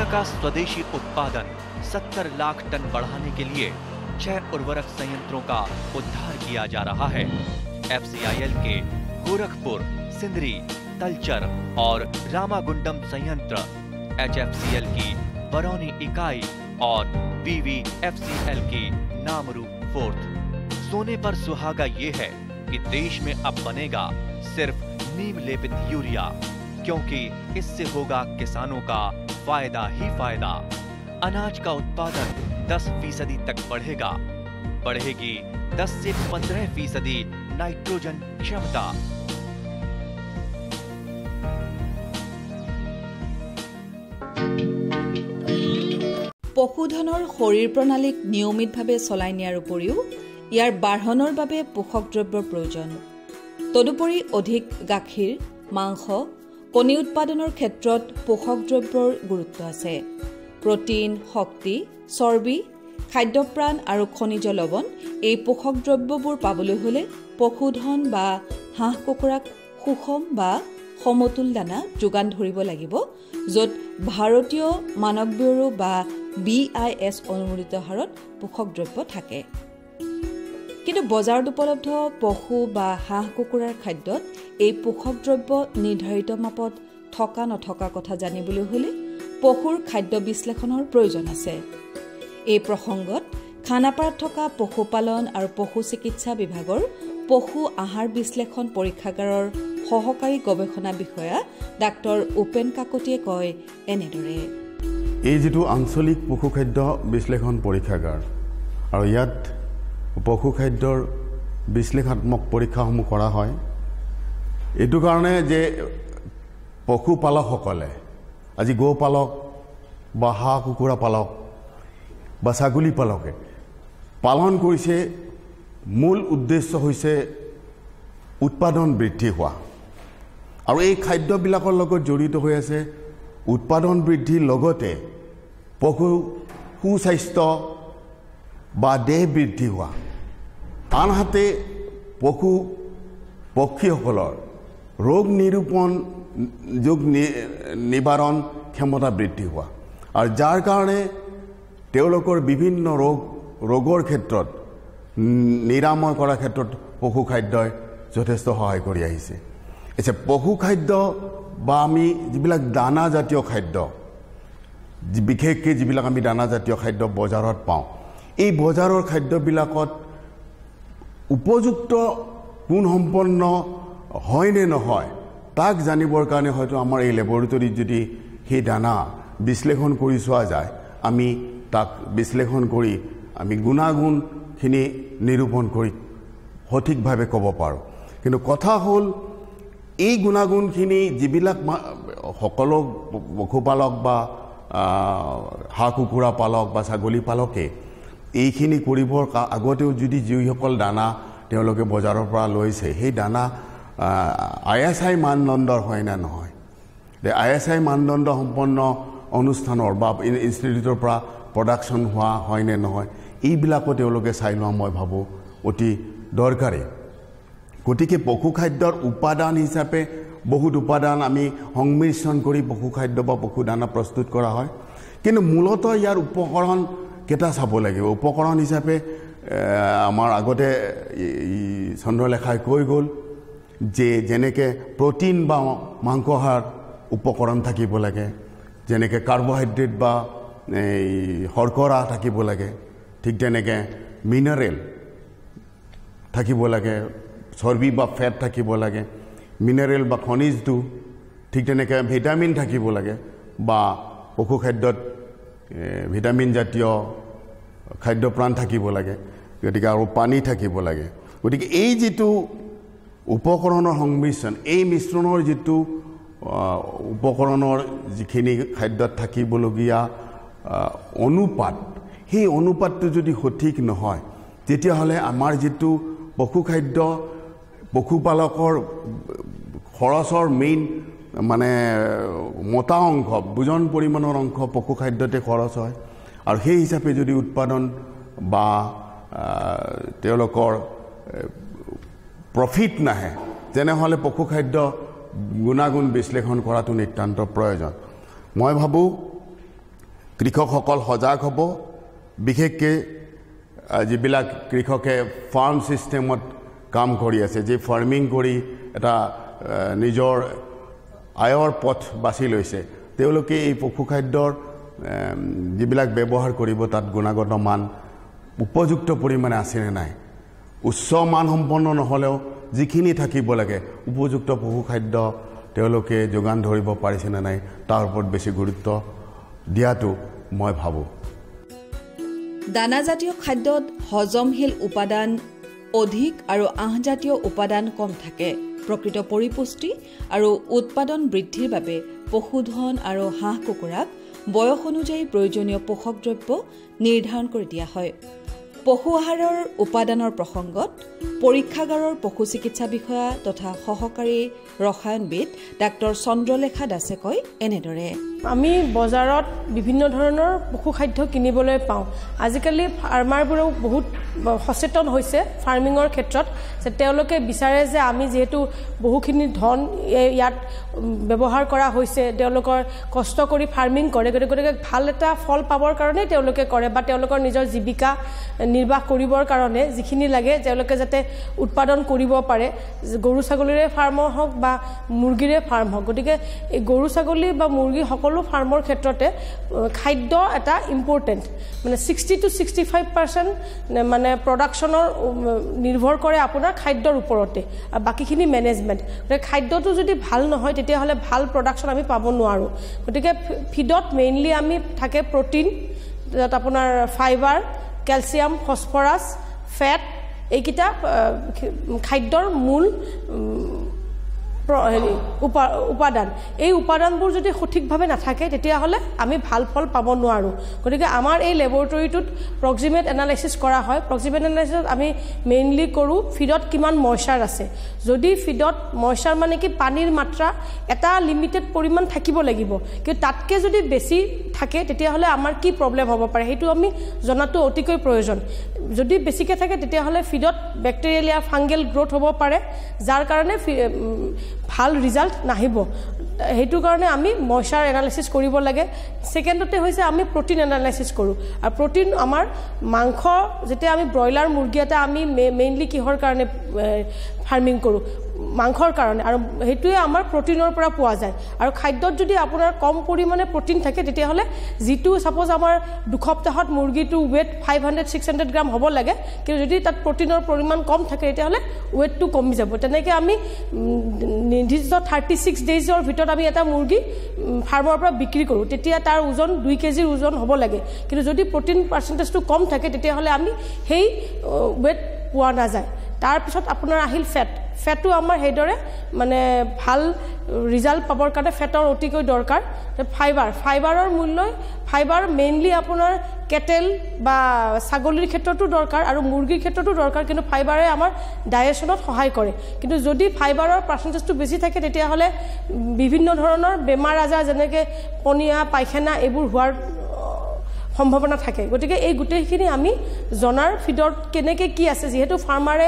Urea का स्वदेशी उत्पादन 70 लाख टन बढ़ाने के लिए 6 उर्वरक संयंत्रों का उद्धार किया जा रहा है। FCIL के गोरखपुर, सिंदरी, तलचर और रामागुंडम संयंत्र, HFCL की बरौनी इकाई और BVFCL की नामरू फोर्थ। सोने पर सुहागा ये है कि देश में अब बनेगा सिर्फ नीम लेपित यूरिया, क्योंकि इससे होगा किसानों का फायदा ही फायदा। अनाज का उत्पादन 10% तक बढ़ेगा। बढ़ेगी 10 से 15% नाइट्रोजन क्षमता। পশুধনৰ শৰীৰ প্ৰণালীক নিয়মিতভাৱে চলাই নিয়াৰ উপৰিও ইয়াৰ বাঢ়নৰ বাবে পোষক দ্ৰব্যৰ প্ৰয়োজন। তদুপৰি অধিক গাখীৰ, মাংস, কণী উৎপাদনৰ ক্ষেত্ৰত পোষক দ্ৰব্যৰ গুৰুত্ব আছে। প্ৰটিন, শক্তি, চৰ্বি, খাদ্যপ্ৰাণ আৰু খনিজ লৱণ এই পোষক দ্ৰব্যবোৰ পাবলৈ হ'লে পশুধন বা হাঁহ কুকুৰাক সুষম বা সমতুল দানা যোগান ধৰিব লাগিব, য'ত ভাৰতীয় মানক ব্যুৰো বা BIS অনুমোদিত হাৰত পোষক দ্ৰব্য থাকে। কিন্তু বজাৰত উপলব্ধ পশু বা হাঁহ কুকুৰাৰ খাদ্যত এই পোষক দ্ৰব্য নিৰ্ধাৰিত মাপত থকা নথকা কথা জানিবলৈ হ'লে পশুৰ খাদ্য বিশ্লেষণৰ প্ৰয়োজন আছে। এই প্ৰসংগত খানাপাৰাত থকা পশুপালন আৰু পশু চিকিৎসা বিভাগৰ পশু আহাৰ বিশ্লেষণ পৰীক্ষাগাৰৰ সহকাৰী গৱেষণা বিষয়া ডাক্তৰ উপেন কাকতিয়ে কয় এনেদৰে। এই যেটো আঞ্চলিক পশু খাদ্য বিশ্লেষণ পৰীক্ষাগাৰ আৰু ইয়াত পশু খাদ্যৰ বিশ্লেষণাত্মক পৰীক্ষাসমূহ কৰা হয়। এইটো কাৰণে যে পশুপালকসকলে আজি গোপালক বা হাঁহ কুকুৰা পালক বা ছাগলী পালকে পালন কৰিছে, মূল উদ্দেশ্য হৈছে উৎপাদন বৃদ্ধি হোৱা। আৰু এই খাদ্যবিলাকৰ লগত জড়িত হৈ আছে উৎপাদন বৃদ্ধিৰ লগতে পশু সুস্বাস্থ্য বা দেহ বৃদ্ধি হোৱা। আনহাতে পশু পক্ষীসকলৰ ৰোগ নিৰূপণ যোগ নিবাৰণ ক্ষমতা বৃদ্ধি হোৱা, আৰু যাৰ কাৰণে তেওঁলোকৰ বিভিন্ন ৰোগৰ ক্ষেত্ৰত নিৰাময় কৰাৰ ক্ষেত্ৰত পশু খাদ্যই যথেষ্ট সহায় কৰি আহিছে। এতিয়া পশু খাদ্য বা আমি যিবিলাক দানাজাতীয় খাদ্য, বিশেষকৈ যিবিলাক আমি দানাজাতীয় খাদ্য বজাৰত পাওঁ, এই বজাৰৰ খাদ্যবিলাকত উপযুক্ত গুণসম্পন্ন হয় নে নহয় তাক জানিবৰ কাৰণে হয়তো আমাৰ এই লেবৰেটৰীত যদি সেই দানা বিশ্লেষণ কৰি চোৱা যায়, আমি তাক বিশ্লেষণ কৰি আমি গুণাগুণখিনি নিৰূপণ কৰি সঠিকভাৱে ক'ব পাৰোঁ। কিন্তু কথা হ'ল এই গুণাগুণখিনি যিবিলাক সকলো পশুপালক বা হাঁহ কুকুৰা পালক বা ছাগলী পালকে এইখিনি কৰিবৰ আগতেও যদি যিসকল দানা তেওঁলোকে বজাৰৰ পৰা লৈছে সেই দানা ISI মানদণ্ডৰ হয় না নহয়, ISI মানদণ্ড সম্পন্ন অনুষ্ঠানৰ বা ইনষ্টিটিউটৰ পৰা প্ৰডাকশ্যন হোৱা হয় নে নহয়, এইবিলাকো তেওঁলোকে চাই লোৱা মই ভাবোঁ অতি দৰকাৰী। গতিকে পশু খাদ্যৰ উপাদান হিচাপে বহুত উপাদান আমি সংমিশ্ৰণ কৰি পশু খাদ্য বা পশু দানা প্ৰস্তুত কৰা হয়। কিন্তু মূলতঃ ইয়াৰ উপকৰণ কেইটা চাব লাগিব। উপকৰণ হিচাপে আমাৰ আগতে চন্দ্ৰলেখাই কৈ গ'ল যে যেনেকৈ প্ৰটিন বা মাংসহাৰ উপকৰণ থাকিব লাগে, যেনেকৈ কাৰ্বহাইড্ৰেট বা শৰ্কৰা থাকিব লাগে, ঠিক তেনেকৈ মিনাৰেল থাকিব লাগে, চৰ্বি বা ফেট থাকিব লাগে, মিনাৰেল বা খনিজটো, ঠিক তেনেকৈ ভিটামিন থাকিব লাগে বা পশু খাদ্যত ভিটামিন জাতীয় খাদ্যপ্ৰাণ থাকিব লাগে, গতিকে আৰু পানী থাকিব লাগে। গতিকে এই যিটো উপকৰণৰ সংমিশ্ৰণ, এই মিশ্ৰণৰ যিটো উপকৰণৰ যিখিনি খাদ্যত থাকিবলগীয়া অনুপাত, সেই অনুপাতটো যদি সঠিক নহয় তেতিয়াহ'লে আমাৰ যিটো পশু খাদ্য পশুপালকৰ খৰচৰ মেইন মানে মোটা অংশ, বুজন পৰিমাণৰ অংশ পশু খাদ্যতে খৰচ হয়। আৰু সেই হিচাপে যদি উৎপাদন বা তেওঁলোকৰ প্ৰফিট নাহে তেনেহ'লে পশু খাদ্য গুণাগুণ বিশ্লেষণ কৰাটো নিতান্ত প্ৰয়োজন। মই ভাবোঁ কৃষকসকল সজাগ হ'ব বিশেষকৈ যিবিলাক কৃষকে ফাৰ্ম ছিষ্টেমত কাম কৰি আছে যে ফাৰ্মিং কৰি এটা নিজৰ আয়ৰ পথ বাছি লৈছে তেওঁলোকে এই পশুখাদ্যৰ যিবিলাক ব্যৱহাৰ কৰিব তাত গুণগত মান উপযুক্ত পৰিমাণে আছেনে নাই উচ্চ মানসম্পন্ন নহ'লেও যিখিনি থাকিব লাগে উপযুক্ত পশুখাদ্য তেওঁলোকে যোগান ধৰিব পাৰিছেনে নাই তাৰ ওপৰত বেছি গুৰুত্ব দিয়াটো মই ভাবোঁ দানাজাতীয় খাদ্যত হজমশীল উপাদান অধিক আৰু আহজাতীয় উপাদান কম থাকে প্ৰকৃত পৰিপুষ্টি আৰু উৎপাদন বৃদ্ধিৰ বাবে পশুধন আৰু হাঁহ কুকুৰাক বয়স অনুযায়ী প্ৰয়োজনীয় পোষক দ্ৰব্য নিৰ্ধাৰণ কৰি দিয়া হয় পশু আহাৰৰ উপাদানৰ প্ৰসংগত পৰীক্ষাগাৰৰ পশু চিকিৎসা বিষয়া তথা সহকাৰী ৰসায়নবিদ ডাক্তৰ চন্দ্ৰলেখা দাসে কয় এনেদৰে আমি বজাৰত বিভিন্ন ধৰণৰ পশুখাদ্য কিনিবলৈ পাওঁ আজিকালি ফাৰ্মাৰবোৰেও বহুত সচেতন হৈছে ফাৰ্মিঙৰ ক্ষেত্ৰত যে তেওঁলোকে বিচাৰে যে আমি যেহেতু বহুখিনি ধন ইয়াত ব্যৱহাৰ কৰা হৈছে তেওঁলোকৰ কষ্ট কৰি ফাৰ্মিং কৰে গতিকে ভাল এটা ফল পাবৰ কাৰণে তেওঁলোকে কৰে বা তেওঁলোকৰ নিজৰ জীৱিকা নিৰ্বাহ কৰিবৰ কাৰণে যিখিনি লাগে তেওঁলোকে যাতে উৎপাদন কৰিব পাৰে গৰু ছাগলীৰে ফাৰ্ম হওক বা মুৰ্গীৰে ফাৰ্ম হওক গতিকে এই গৰু ছাগলী বা মুৰ্গী সকলো ফাৰ্মৰ ক্ষেত্ৰতে খাদ্য এটা ইম্পৰ্টেণ্ট মানে 60 to 65% মানে প্ৰডাকশ্যনৰ নিৰ্ভৰ কৰে আপোনাৰ খাদ্যৰ ওপৰতে আৰু বাকীখিনি মেনেজমেণ্ট গতিকে খাদ্যটো যদি ভাল নহয় তেতিয়াহ'লে ভাল প্ৰডাকশ্যন আমি পাব নোৱাৰোঁ গতিকে ফিডত মেইনলি আমি থাকে প্ৰটিন তাত আপোনাৰ ফাইবাৰ কেলছিয়াম ফছফৰাছ ফেট এইকেইটা খাদ্যৰ মূল উপাদান এই উপাদানবোৰ যদি সঠিকভাৱে নাথাকে তেতিয়াহ'লে আমি ভাল ফল পাব নোৱাৰোঁ গতিকে আমাৰ এই লেবৰেটৰীটোত প্ৰক্সিমেট এনালাইচিছ কৰা হয় প্ৰক্সিমেট এনালাইচিছত আমি মেইনলি কৰোঁ ফিডত কিমান মইশ্চাৰ আছে যদি ফিডত মইশ্চাৰ মানে কি পানীৰ মাত্ৰা এটা লিমিটেড পৰিমাণ থাকিব লাগিব কিন্তু তাতকৈ যদি বেছি থাকে তেতিয়াহ'লে আমাৰ কি প্ৰব্লেম হ'ব পাৰে সেইটো আমি জনাটো অতিকৈ প্ৰয়োজন যদি বেছিকৈ থাকে তেতিয়াহ'লে ফিডত বেক্টেৰিয়েল ফাংগেল গ্ৰোথ হ'ব পাৰে যাৰ কাৰণে ভাল ৰিজাল্ট নাহিব সেইটো কাৰণে আমি মইশ্চাৰ এনালাইচিছ কৰিব লাগে সেকেণ্ডতে হৈছে আমি প্ৰটিন এনালাইচিছ কৰোঁ আৰু প্ৰটিন আমাৰ মাংস যেতিয়া আমি ব্ৰইলাৰ মুৰ্গী এটা আমি মেইনলি কিহৰ কাৰণে ফাৰ্মিং কৰোঁ মাংসৰ কাৰণে আৰু সেইটোৱে আমাৰ প্ৰটিনৰ পৰা পোৱা যায় আৰু খাদ্যত যদি আপোনাৰ কম পৰিমাণে প্ৰটিন থাকে তেতিয়াহ'লে যিটো ছাপ'জ আমাৰ দুসপ্তাহত মুৰ্গীটো ৱেট 500-600 গ্ৰাম হ'ব লাগে কিন্তু যদি তাত প্ৰটিনৰ পৰিমাণ কম থাকে তেতিয়াহ'লে ৱেটটো কমি যাব তেনেকৈ আমি নিৰ্দিষ্ট 36 ডেইজৰ ভিতৰত আমি এটা মুৰ্গী ফাৰ্মৰ পৰা বিক্ৰী কৰোঁ তেতিয়া তাৰ ওজন 2 কেজিৰ ওজন হ'ব লাগে কিন্তু যদি প্ৰটিন পাৰ্চেণ্টেজটো কম থাকে তেতিয়াহ'লে আমি সেই ৱেট পোৱা নাযায় তাৰপিছত আপোনাৰ আহিল ফেটো আমাৰ সেইদৰে মানে ভাল ৰিজাল্ট পাবৰ কাৰণে ফেটৰ অতিকৈ দৰকাৰ ফাইবাৰৰ মূল্য ফাইবাৰ মেইনলি আপোনাৰ কেটেল বা ছাগলীৰ ক্ষেত্ৰতো দৰকাৰ আৰু মুৰ্গীৰ ক্ষেত্ৰতো দৰকাৰ কিন্তু ফাইবাৰে আমাৰ ডাইজেশ্যনত সহায় কৰে কিন্তু যদি ফাইবাৰৰ পাৰ্চেণ্টেজটো বেছি থাকে তেতিয়াহ'লে বিভিন্ন ধৰণৰ বেমাৰ আজাৰ যেনেকৈ পনীয়া পায়খানা এইবোৰ হোৱাৰ সম্ভাৱনা থাকে গতিকে এই গোটেইখিনি আমি জনাৰ ফিডত কেনেকৈ কি আছে যিহেতু ফাৰ্মাৰে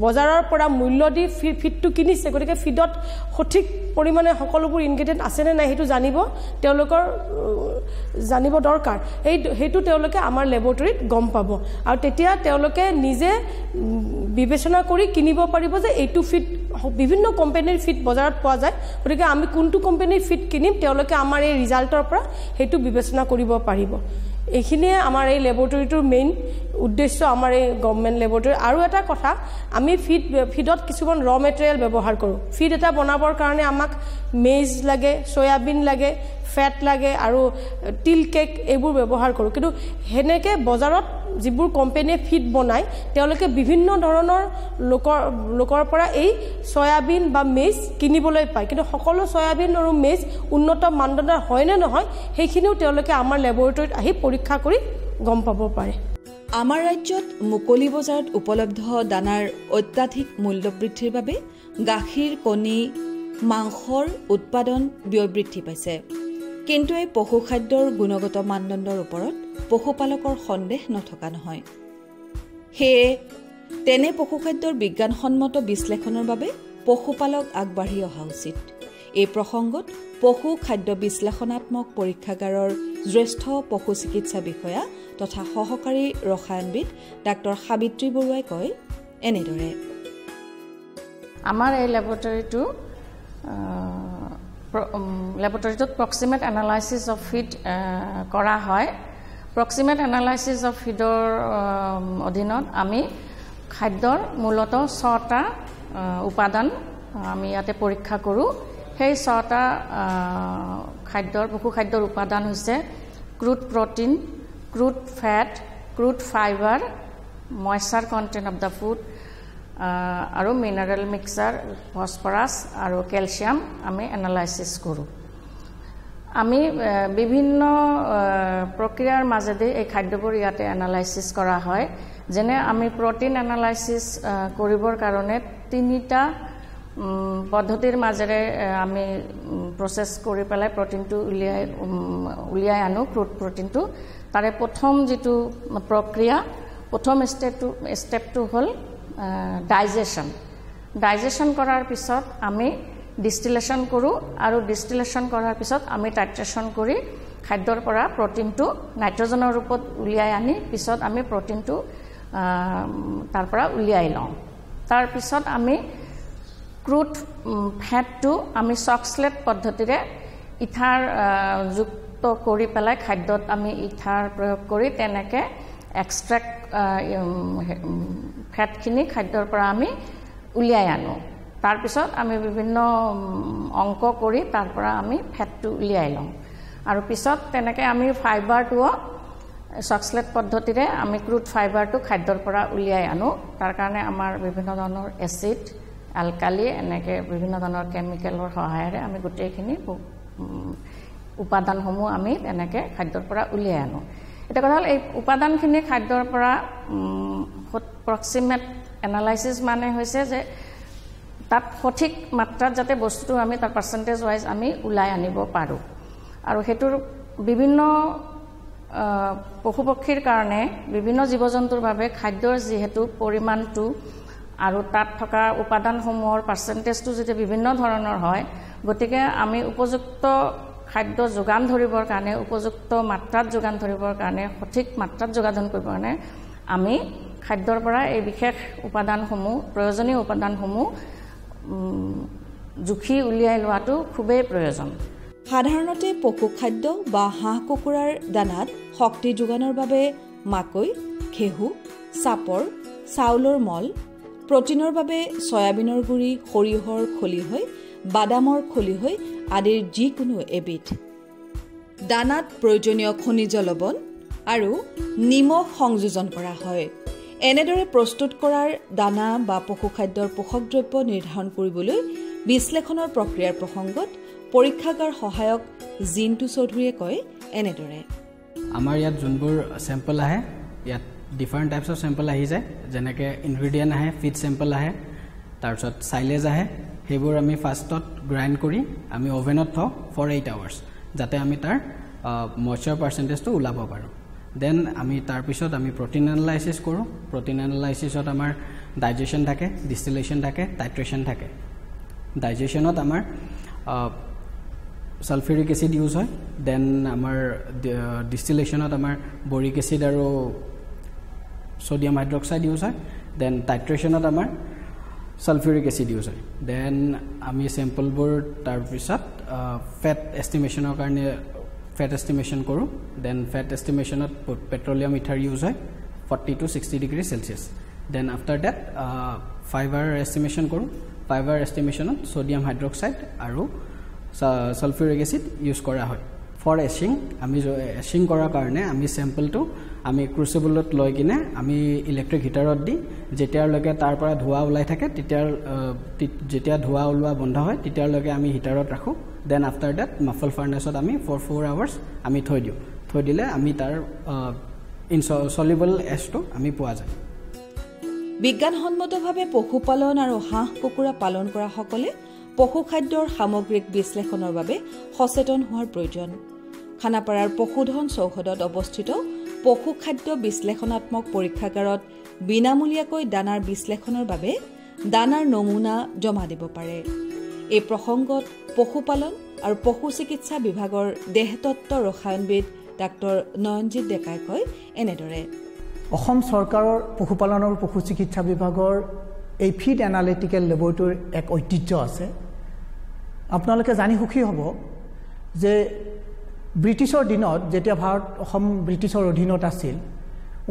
বজাৰৰ পৰা মূল্য দি ফিডটো কিনিছে গতিকে ফিডত সঠিক পৰিমাণে সকলোবোৰ ইনগ্ৰেডিয়েণ্ট আছেনে নাই সেইটো জানিব দৰকাৰ সেইটো তেওঁলোকে আমাৰ লেবৰেটৰীত গম পাব আৰু তেতিয়া তেওঁলোকে নিজে বিবেচনা কৰি কিনিব পাৰিব যে এইটো ফিড বিভিন্ন কোম্পানীৰ ফিড বজাৰত পোৱা যায় গতিকে আমি কোনটো কোম্পানীৰ ফিড কিনিম তেওঁলোকে আমাৰ এই ৰিজাল্টৰ পৰা সেইটো বিবেচনা কৰিব পাৰিব এইখিনিয়ে আমাৰ এই লেবৰেটৰীটোৰ মেইন উদ্দেশ্য আমাৰ এই গভৰ্ণমেণ্ট লেবৰেটৰী আৰু এটা কথা আমি ফিডত কিছুমান ৰ মেটেৰিয়েল ব্যৱহাৰ কৰোঁ ফিড এটা বনাবৰ কাৰণে আমাক মেজ লাগে চয়াবিন লাগে ফেট লাগে আৰু তিল কেক এইবোৰ ব্যৱহাৰ কৰোঁ কিন্তু সেনেকৈ বজাৰত যিবোৰ কোম্পানীয়ে ফিড বনায় তেওঁলোকে বিভিন্ন ধৰণৰ লোকৰ পৰা এই চয়াবিন বা মেজ কিনিবলৈ পায় কিন্তু সকলো চয়াবিন আৰু মেজ উন্নত মানদণ্ডৰ হয়নে নহয় সেইখিনিও তেওঁলোকে আমাৰ লেবৰেটৰীত আহি পৰীক্ষা কৰি গম পাব পাৰে আমাৰ ৰাজ্যত মুকলি বজাৰত উপলব্ধ দানাৰ অত্যাধিক মূল্য বৃদ্ধিৰ বাবে গাখীৰ কণী মাংসৰ উৎপাদন ব্যয় বৃদ্ধি পাইছে কিন্তু এই পশুখাদ্যৰ গুণগত মানদণ্ডৰ ওপৰত পশুপালকৰ সন্দেহ নথকা নহয় সেয়ে তেনে পশুখাদ্যৰ বিজ্ঞানসন্মত বিশ্লেষণৰ বাবে পশুপালক আগবাঢ়ি অহা উচিত এই প্ৰসংগত পশু খাদ্য বিশ্লেষণাত্মক পৰীক্ষাগাৰৰ জ্যেষ্ঠ পশু চিকিৎসা বিষয়া তথা সহকাৰী ৰসায়নবিদ ডাক্তৰ সাবিত্ৰী বৰুৱাই কয় এনেদৰে আমাৰ এই লেবৰেটৰীটোত প্ৰক্সিমেট এনালাইচিছ অফ ফিড কৰা হয় প্ৰক্সিমেট এনালাইচিছ অফ ফিডৰ অধীনত আমি খাদ্যৰ মূলতঃ 6টা উপাদান আমি ইয়াতে পৰীক্ষা কৰোঁ সেই 6টা পশু খাদ্যৰ উপাদান হৈছে crude protein crude fat crude fibre moisture content of the food আৰু মিনাৰেল মিক্সাৰ ফছফৰাছ আৰু কেলছিয়াম আমি এনালাইচিছ কৰোঁ আমি বিভিন্ন প্ৰক্ৰিয়াৰ মাজেদি এই খাদ্যবোৰ ইয়াতে এনালাইচিছ কৰা হয় যেনে আমি প্ৰটিন এনালাইচিছ কৰিবৰ কাৰণে 3টা পদ্ধতিৰ মাজেৰে আমি প্ৰচেছ কৰি পেলাই প্ৰটিনটো উলিয়াই আনো ক্ৰুড প্ৰটিনটো তাৰে প্ৰথম যিটো প্ৰক্ৰিয়া প্ৰথম ষ্টেপটো হ'ল ডাইজেশ্যন কৰাৰ পিছত আমি ডিষ্টিলেশ্যন কৰোঁ আৰু ডিষ্টিলেশ্যন কৰাৰ পিছত আমি টাইট্ৰেশ্যন কৰি খাদ্যৰ পৰা প্ৰটিনটো নাইট্ৰজেনৰ ৰূপত উলিয়াই আনি পিছত আমি প্ৰটিনটো তাৰ পৰা উলিয়াই লওঁ তাৰপিছত আমি ক্ৰুড ফেটটো আমি চক্সলেট পদ্ধতিৰে ইথাৰ যুক্ত কৰি পেলাই খাদ্যত আমি ইথাৰ প্ৰয়োগ কৰি তেনেকৈ এক্সট্ৰেক্ট ফেটখিনি খাদ্যৰ পৰা আমি উলিয়াই আনো তাৰপিছত আমি বিভিন্ন অংক কৰি তাৰ পৰা আমি ফেটটো উলিয়াই লওঁ আৰু পিছত তেনেকৈ আমি ফাইবাৰটোও চক্সলেট পদ্ধতিৰে আমি ক্ৰুড ফাইবাৰটো খাদ্যৰ পৰা উলিয়াই আনো তাৰ কাৰণে আমাৰ বিভিন্ন ধৰণৰ এচিড এলকালি এনেকৈ বিভিন্ন ধৰণৰ কেমিকেলৰ সহায়েৰে আমি গোটেইখিনি উপাদানসমূহ আমি তেনেকৈ খাদ্যৰ পৰা উলিয়াই আনো এটা কথা হ'ল এই উপাদানখিনি খাদ্যৰ পৰা প্ৰক্সিমেট এনালাইচিছ মানে হৈছে যে তাত সঠিক মাত্ৰাত যাতে বস্তুটো আমি তাৰ পাৰ্চেণ্টেজ ৱাইজ আমি ওলাই আনিব পাৰোঁ আৰু সেইটোৰ বিভিন্ন পশু পক্ষীৰ কাৰণে বিভিন্ন জীৱ জন্তুৰ বাবে খাদ্যৰ যিহেতু পৰিমাণটো আৰু তাত থকা উপাদানসমূহৰ পাৰ্চেণ্টেজটো যেতিয়া বিভিন্ন ধৰণৰ হয় গতিকে আমি উপযুক্ত খাদ্য যোগান ধৰিবৰ কাৰণে উপযুক্ত মাত্ৰাত যোগান ধৰিবৰ কাৰণে সঠিক মাত্ৰাত যোগান কৰিবৰ কাৰণে আমি খাদ্যৰ পৰা এই বিশেষ উপাদানসমূহ প্ৰয়োজনীয় উপাদানসমূহ জুখি উলিয়াই লোৱাটো খুবেই প্ৰয়োজন সাধাৰণতে পশু খাদ্য বা হাঁহ কুকুৰাৰ দানাত শক্তি যোগানৰ বাবে মাকৈ ঘেঁহু চাপৰ চাউলৰ মল প্ৰটিনৰ বাবে সয়াবিনৰ গুৰি সৰিয়হৰ খলিহৈ বাদামৰ খলিহৈ আদিৰ যিকোনো এবিধ দানাত প্ৰয়োজনীয় খনিজ লৱণ আৰু নিমখ সংযোজন কৰা হয় এনেদৰে প্ৰস্তুত কৰাৰ দানা বা পশু খাদ্যৰ পোষক দ্ৰব্য নিৰ্ধাৰণ কৰিবলৈ বিশ্লেষণৰ প্ৰক্ৰিয়াৰ প্ৰসংগত পৰীক্ষাগাৰ সহায়ক জিন্তু চৌধুৰীয়ে কয় এনেদৰে আমাৰ ইয়াত যোনবোৰ চেম্পল আহে ইয়াত ডিফাৰেণ্ট টাইপছ অফ চেম্পল আহি যায় যেনেকৈ ইনগ্ৰিডিয়েণ্ট আহে ফিড চেম্পল আহে তাৰপিছত চাইলেজ আহে সেইবোৰ আমি ফাৰ্ষ্টত গ্ৰাইণ্ড কৰি আমি অভেনত থওঁ ফৰ 8 hours যাতে আমি তাৰ মইশ্চাৰ পাৰ্চেণ্টেজটো ওলাব পাৰোঁ দেন আমি তাৰপিছত আমি প্ৰটিন এনালাইচিছ কৰোঁ প্ৰটিন এনালাইচিছত আমাৰ ডাইজেশ্যন থাকে ডিষ্টিলেশ্যন থাকে টাইট্ৰেশ্যন থাকে ডাইজেশ্যনত আমাৰ সালফিউৰিক এচিড ইউজ হয় দেন আমাৰ ডিষ্টিলেশ্যনত আমাৰ বৰিক এচিড আৰু সোডিয়াম হাইড্ৰক্সাইড ইউজ হয় দেন টাইট্ৰেশ্যনত আমাৰ সালফিউৰিক এচিড ইউজ হয় দেন আমি চেম্পলবোৰ তাৰপিছত ফেট এষ্টিমেশ্যনৰ কাৰণে ফেট এষ্টিমেশ্যন কৰোঁ দেন ফেট এষ্টিমেশ্যনত পেট্ৰলিয়াম ইথাৰ ইউজ হয় 40 to 60 degree Celsius then after that fibre estimation কৰোঁ ফাইবাৰ এষ্টিমেশ্যনত সোডিয়াম হাইড্ৰক্সাইড আৰু সালফিউৰিক এচিড ইউজ কৰা হয় ফৰ এচিং আমি এচিং কৰাৰ কাৰণে আমি চেম্পলটো আমি ক্ৰুচিবলত লৈ কিনে আমি ইলেক্ট্ৰিক হিটাৰত দি যেতিয়ালৈকে তাৰ পৰা ধোঁৱা ওলাই থাকে যেতিয়া ধোঁৱা ওলোৱা বন্ধ হয় তেতিয়ালৈকে আমি হিটাৰত ৰাখোঁ দেন আফটাৰ ডেট মাফল ফাৰ্নেছত আমি ফৰ 4 hours আমি থৈ দিওঁ থৈ দিলে আমি তাৰ ইনচলিবল এছটো আমি পোৱা যায় বিজ্ঞানসন্মতভাৱে পশুপালন আৰু হাঁহ কুকুৰা পালন কৰা সকলে পশু খাদ্যৰ সামগ্ৰিক বিশ্লেষণৰ বাবে সচেতন হোৱাৰ প্ৰয়োজন খানাপাৰাৰ পশুধন চৌহদত অৱস্থিত পশু খাদ্য বিশ্লেষণাত্মক পৰীক্ষাগাৰত বিনামূলীয়াকৈ দানাৰ বিশ্লেষণৰ বাবে দানাৰ নমুনা জমা দিব পাৰে এই প্ৰসংগত পশুপালন আৰু পশু চিকিৎসা বিভাগৰ দেহতত্ত্ব ৰসায়নবিদ ডাক্তৰ নয়নজিৎ ডেকাই কয় এনেদৰে অসম চৰকাৰৰ পশুপালন আৰু পশু চিকিৎসা বিভাগৰ এই ফিড এনালিটিকেল লেবৰেটৰীৰ এক ঐতিহ্য আছে আপোনালোকে জানি সুখী হ'ব যে ব্ৰিটিছৰ দিনত যেতিয়া অসম ব্ৰিটিছৰ অধীনত আছিল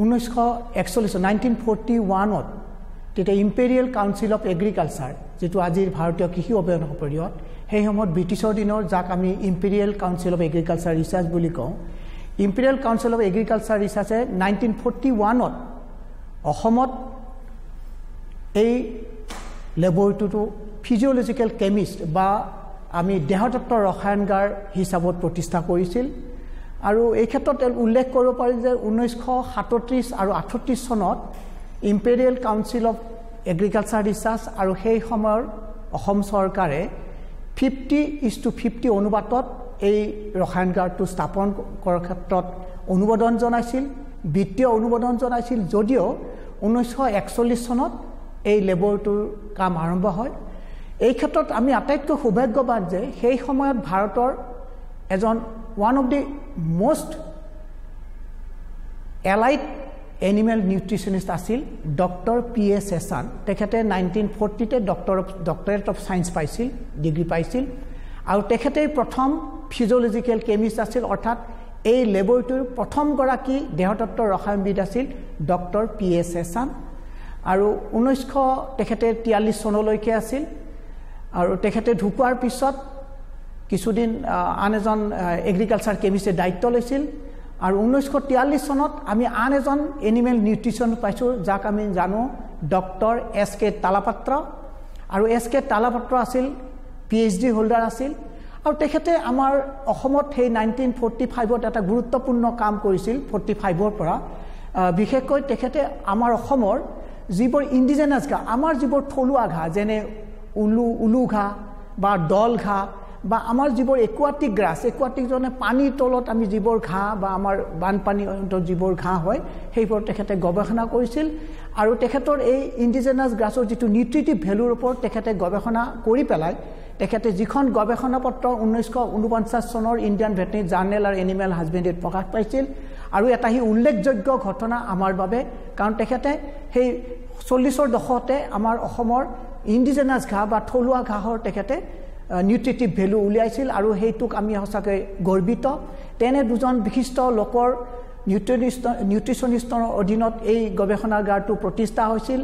1941 তেতিয়া ইম্পেৰিয়েল কাউন্সিল অফ এগ্ৰিকালচাৰ যেটো আজিৰ ভাৰতীয় কৃষি অভিযান পৰিষদ সেই সময়ত ব্ৰিটিছৰ দিনৰ যাক আমি imperial council of agriculture research বুলি কওঁ ইম্পেৰিয়েল কাউন্সিল অফ এগ্ৰিকালচাৰ ৰিচাৰ্চে 1941 অসমত এই লেবৰেটৰীটো ফিজিঅলজিকেল কেমিষ্ট বা আমি দেহতত্ত্ব ৰসায়নগাৰ হিচাপত প্ৰতিষ্ঠা কৰিছিল আৰু এই ক্ষেত্ৰত উল্লেখ কৰিব পাৰি যে 1937 আৰু 38 চনত imperial council of agriculture research আৰু সেই সময়ৰ অসম চৰকাৰে 50:50 অনুপাতত এই ৰসায়নগাৰটো স্থাপন কৰাৰ ক্ষেত্ৰত অনুমোদন জনাইছিল বিত্তীয় অনুমোদন জনাইছিল যদিও 1941 চনত এই লেবৰেটৰীৰ কাম আৰম্ভ হয় এই ক্ষেত্ৰত আমি আটাইতকৈ সৌভাগ্যৱান যে সেই সময়ত ভাৰতৰ এজন one of the most elite animal nutritionist আছিল ডক্টৰ P.A. চেচান তেখেতে 1940 ডক্টৰেট অফ সায়েন্স পাইছিল ডিগ্ৰী পাইছিল আৰু তেখেতে প্ৰথম ফিজিঅলজিকেল কেমিষ্ট আছিল অৰ্থাৎ এই লেবৰেটৰীৰ প্ৰথমগৰাকী দেহতত্ত্ব ৰসায়নবিদ আছিল ডক্টৰ P.A. চেচান আৰু 1943 চনলৈকে আছিল আৰু তেখেতে ঢুকোৱাৰ পিছত কিছুদিন আন এজন এগ্ৰিকালচাৰ কেমিষ্টে দায়িত্ব লৈছিল আৰু 1943 চনত আমি আন এজন এনিমেল নিউট্ৰিচন পাইছোঁ যাক আমি জানো ডক্টৰ S.K. তালাপাত্ৰ আৰু S.K. তালাপাত্ৰ আছিল PhD হোল্ডাৰ আছিল আৰু তেখেতে আমাৰ অসমত সেই 1945ত এটা গুৰুত্বপূৰ্ণ কাম কৰিছিল 45ৰ পৰা বিশেষকৈ তেখেতে আমাৰ অসমৰ যিবোৰ ইণ্ডিজেনাছ ঘাঁহ আমাৰ যিবোৰ থলুৱা ঘাঁহ যেনে উলু ঘাঁহ বা দল ঘাঁহ বা আমাৰ যিবোৰ একুৱাটিক গ্ৰাছ একুৱাটিক জনে পানীৰ তলত আমি যিবোৰ ঘাঁহ বা আমাৰ বানপানী অঞ্চলত যিবোৰ ঘাঁহ হয় সেইবোৰ তেখেতে গৱেষণা কৰিছিল আৰু তেখেতৰ এই ইণ্ডিজেনাছ গ্ৰাছৰ যিটো নিউট্ৰিটিভ ভেলুৰ ওপৰত তেখেতে গৱেষণা কৰি পেলাই তেখেতে যিখন গৱেষণা পত্ৰ 1949 চনৰ ইণ্ডিয়ান ভেটেৰিনেৰী জাৰ্নেল আৰু এনিমেল হাজবেণ্ডেৰীত প্ৰকাশ পাইছিল আৰু এটা হি উল্লেখযোগ্য ঘটনা আমাৰ বাবে কাৰণ তেখেতে সেই 40ৰ দশকতে আমাৰ অসমৰ ইণ্ডিজেনাছ ঘাঁহ বা থলুৱা ঘাঁহৰ তেখেতে নিউট্ৰিটিভ ভেলু উলিয়াইছিল আৰু সেইটোক আমি সঁচাকৈ গৰ্বিত তেনে দুজন বিশিষ্ট লোকৰ নিউট্ৰিচনিষ্টৰ অধীনত এই গৱেষণাগাৰটো প্ৰতিষ্ঠা হৈছিল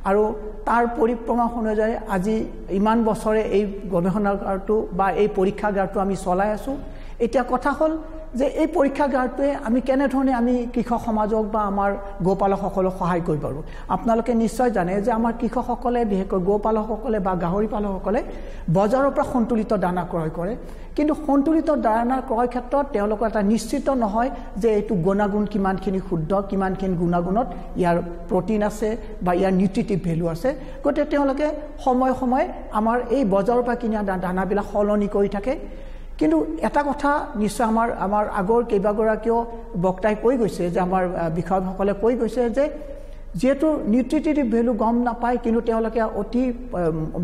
আৰু তাৰ পৰিক্ৰমা অনুযায়ী আজি ইমান বছৰে এই গৱেষণাগাৰটো বা এই পৰীক্ষাগাৰটো আমি চলাই আছোঁ এতিয়া কথা হ'ল যে এই পৰীক্ষাগাৰটোৱে আমি কেনেধৰণে আমি কৃষক সমাজক বা আমাৰ গোপালকসকলক সহায় কৰিব পাৰোঁ আপোনালোকে নিশ্চয় জানে যে আমাৰ কৃষকসকলে বিশেষকৈ গোপালকসকলে বা গাহৰি পালকসকলে বজাৰৰ পৰা সন্তুলিত দানা ক্ৰয় কৰে কিন্তু সন্তুলিত দানা ক্ৰয় ক্ষেত্ৰত তেওঁলোকৰ এটা নিশ্চিত নহয় যে এইটো গুণাগুণ কিমানখিনি শুদ্ধ কিমানখিনি গুণাগুণত ইয়াৰ প্ৰটিন আছে বা ইয়াৰ নিউট্ৰিটিভ ভেলু আছে গতিকে তেওঁলোকে সময়ে সময়ে আমাৰ এই বজাৰৰ পৰা কিনা দানাবিলাক সলনি কৰি থাকে কিন্তু এটা কথা নিশ্চয় আমাৰ আগৰ কেইবাগৰাকীও বক্তাই কৈ গৈছে যে আমাৰ বিষয়সকলে কৈ গৈছে যে যেহেতু নিউট্ৰিটিভ ভেলু গম নাপায় কিন্তু তেওঁলোকে অতি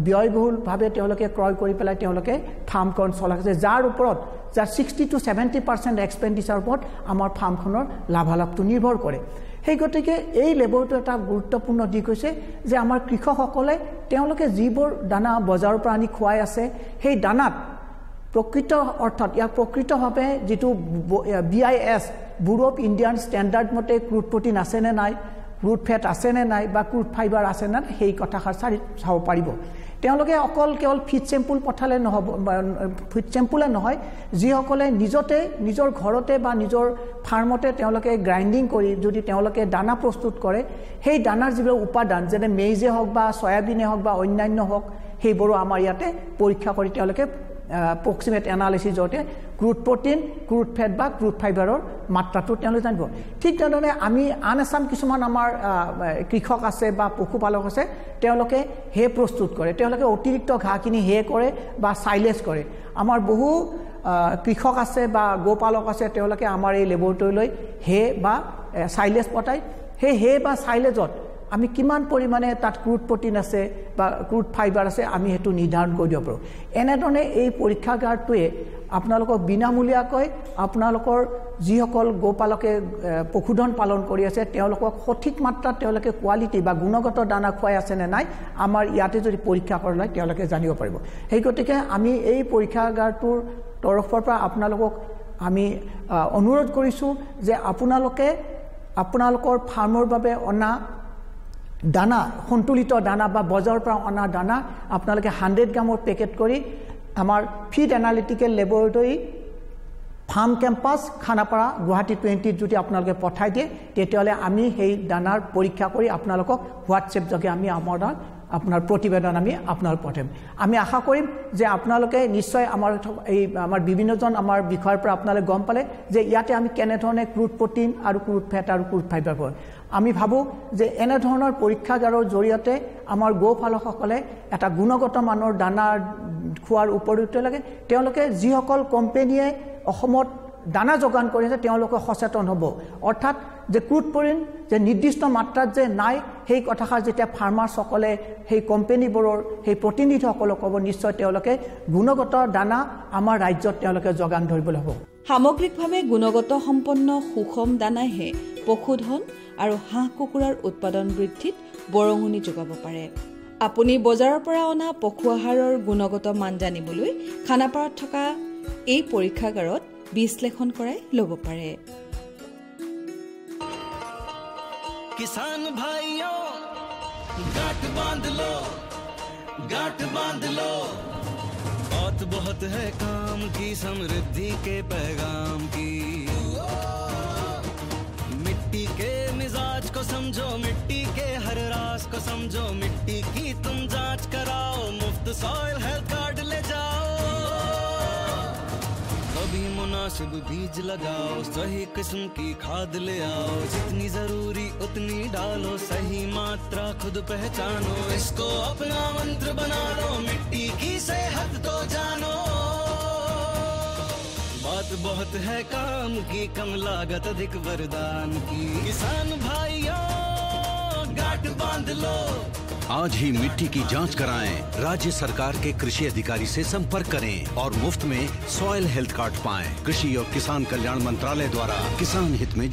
ব্যয়বহুলভাৱে তেওঁলোকে ক্ৰয় কৰি পেলাই তেওঁলোকে ফাৰ্মখন চলাইছে যাৰ ওপৰত যাৰ 60 to 70% এক্সপেণ্ডিচাৰ ওপৰত আমাৰ ফাৰ্মখনৰ লাভালাভটো নিৰ্ভৰ কৰে সেই গতিকে এই লেবৰেটৰী এটা গুৰুত্বপূৰ্ণ দিশ হৈছে যে আমাৰ কৃষকসকলে তেওঁলোকে যিবোৰ দানা বজাৰৰ পৰা আনি খুৱাই আছে সেই দানাত প্ৰকৃত অৰ্থাৎ ইয়াৰ প্ৰকৃতভাৱে যিটো BIS bureau of Indian standard মতে ক্ৰুড প্ৰটিন আছে নে নাই ক্ৰুড ফেট আছে নে নাই বা ক্ৰুড ফাইবাৰ আছে নে সেই কথাষাৰ চাব পাৰিব তেওঁলোকে কেৱল ফিড চেম্পুল পঠালে নহ'ব ফিড চেম্পুলে নহয় যিসকলে নিজৰ ঘৰতে বা নিজৰ ফাৰ্মতে তেওঁলোকে গ্ৰাইণ্ডিং কৰি যদি তেওঁলোকে দানা প্ৰস্তুত কৰে সেই দানাৰ যিবিলাক উপাদান যেনে মেইজে হওক বা চয়াবিনে হওক বা অন্যান্য হওক সেইবোৰো আমাৰ ইয়াতে পৰীক্ষা কৰি তেওঁলোকে প্ৰক্সিমেট এনালাইচিছ জৰিয়তে ক্ৰুড প্ৰটিন ক্ৰুড ফেট বা ক্ৰুড ফাইবাৰৰ মাত্ৰাটো তেওঁলোকে জানিব ঠিক তেনেদৰে আমি আন এচাম কিছুমান আমাৰ কৃষক আছে বা পশুপালক আছে তেওঁলোকে হে প্ৰস্তুত কৰে তেওঁলোকে অতিৰিক্ত ঘাঁহখিনি হে কৰে বা সাইলেজ কৰে আমাৰ বহু কৃষক আছে বা গোপালক আছে তেওঁলোকে আমাৰ এই লেবৰেটৰীলৈ হে বা সাইলেজ পঠায় সেই হে বা সাইলেজত আমি কিমান পৰিমাণে তাত ক্ৰুড প্ৰটিন আছে বা ক্ৰুড ফাইবাৰ আছে আমি সেইটো নিৰ্ধাৰণ কৰি দিব পাৰোঁ। এনেধৰণে এই পৰীক্ষাগাৰটোৱে আপোনালোকক বিনামূলীয়াকৈ আপোনালোকৰ যিসকল গোপালকে পশুধন পালন কৰি আছে তেওঁলোকক সঠিক মাত্ৰাত তেওঁলোকে কোৱালিটি বা গুণগত দানা খুৱাই আছে নে নাই আমাৰ ইয়াতে যদি পৰীক্ষা কৰা হয় তেওঁলোকে জানিব পাৰিব। সেই গতিকে আমি এই পৰীক্ষাগাৰটোৰ তৰফৰ পৰা আপোনালোকক আমি অনুৰোধ কৰিছোঁ যে আপোনালোকে আপোনালোকৰ ফাৰ্মৰ বাবে অনা দানা সন্তুলিত দানা বা বজাৰৰ পৰা অনা দানা আপোনালোকে 100 গ্ৰামৰ পেকেট কৰি আমাৰ feed analytical laboratory farm campus Khanapara Guwahati 20 যদি আপোনালোকে পঠাই দিয়ে তেতিয়াহ'লে আমি সেই দানাৰ পৰীক্ষা কৰি আপোনালোকক হোৱাটছএপ যোগে আমি আপোনাৰ প্ৰতিবেদন আমি আপোনালোক পঠাম। আমি আশা কৰিম যে আপোনালোকে নিশ্চয় আমাৰ বিভিন্নজন আমাৰ বিষয়ৰ পৰা আপোনালোকে গম পালে যে ইয়াতে আমি কেনেধৰণে ক্ৰুড প্ৰটিন আৰু ক্ৰুড ফেট আৰু ক্ৰুড ফাইবাৰ পাওঁ। আমি ভাবোঁ যে এনেধৰণৰ পৰীক্ষাগাৰৰ জৰিয়তে আমাৰ গোপালকসকলে এটা গুণগত মানৰ দানা খোৱাৰ উপৰিও তেওঁলোকে যিসকল কোম্পানীয়ে অসমত দানা যোগান কৰিছে তেওঁলোকে সচেতন হ'ব। অৰ্থাৎ যে ক্ৰুড প্ৰটিন যে নিৰ্দিষ্ট মাত্ৰাত যে নাই সেই কথাষাৰ যেতিয়া ফাৰ্মাৰ্ছসকলে সেই কোম্পানীবোৰৰ সেই প্ৰতিনিধিসকলক ক'ব নিশ্চয় তেওঁলোকে গুণগত দানা আমাৰ ৰাজ্যত তেওঁলোকে যোগান ধৰিবলৈ হ'ব। সামগ্ৰিকভাৱে গুণগত সম্পন্ন সুষম দানাইহে পশুধন আৰু হাঁহ কুকুৰাৰ উৎপাদন বৃদ্ধিত বৰঙণি যোগাব পাৰে। আপুনি বজাৰৰ পৰা অনা পশু আহাৰৰ গুণগত মান জানিবলৈ খানাপাৰাত থকা এই পৰীক্ষাগাৰত বিশ্লেষণ কৰাই ল'ব পাৰে। किसान भाइयों गांठ बांध लो बहुत बहुत है काम की समृद्धि के पैगाम की। मिट्टी के मिजाज को समझो मिट्टी के हर राज को समझो मिट्टी की तुम जांच कराओ मुफ्त सॉइल हेल्थ कार्ड ले जाओ। कभी मुनासिब बीज लगाओ सही किस्म की खाद ले आओ जितनी जरूरी उतनी डालो सही मात्रा खुद पहचानो इसको अपना मंत्र बना लो मिट्टी की सेहत तो जानो। बात बहुत है काम की कम लागत अधिक वरदान की किसान भाइयों गांठ बांध लो। आज ही मिट्टी की जांच कराएं। राज्य सरकार के कृषि अधिकारी से संपर्क करें और मुफ्त में सॉइल हेल्थ कार्ड पाएं। कृषि और किसान कल्याण मंत्रालय द्वारा किसान हित में